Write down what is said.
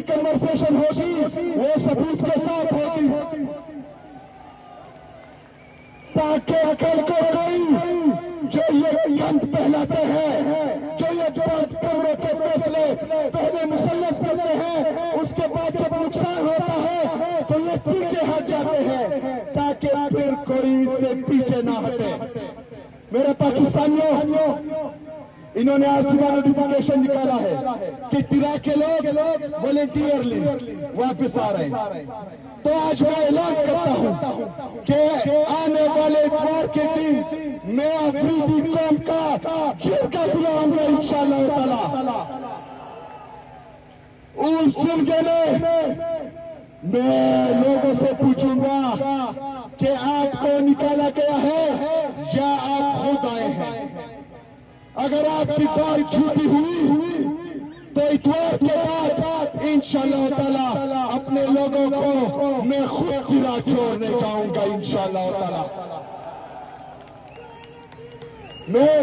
Conversation ہوگی وہ ثبوت کے ساتھ ہوگی، تاکہ عقل کو کوئی جو یہ گند پھیلاتے ہیں، جو یہ بات کرنے کے فیصلے پہلے مسلط کرتے ہیں، اس کے بعد جب نقصان ہوتا ہے تو یہ پیچھے ہٹ جاتے ہیں، تاکہ پھر کوئی اس سے پیچھے نہ ہٹے۔ میرے پاکستانیوں، انہوں نے آج صبح نوٹیفیکیشن نکالا ہے کہ عراق کے لوگ والنٹیئرلی واپس آ رہے ہیں، تو آج میں اعلان کرتا ہوں کہ آنے والے اتوار کے دن میں افریدی قوم کا جن کا بلاؤں گا انشاءاللہ تعالی۔ اس جلگے میں لوگوں سے پوچھوں گا کہ آپ کو نکالا گیا ہے یا آپ خود آئے ہیں؟ اگر آپ کی بات جھوٹی ہوئی تو اتوار کے بعد انشاءاللہ تعالی اپنے لوگوں کو میں خود گرا چھوڑنے جاؤں گا انشاءاللہ تعالی۔ میں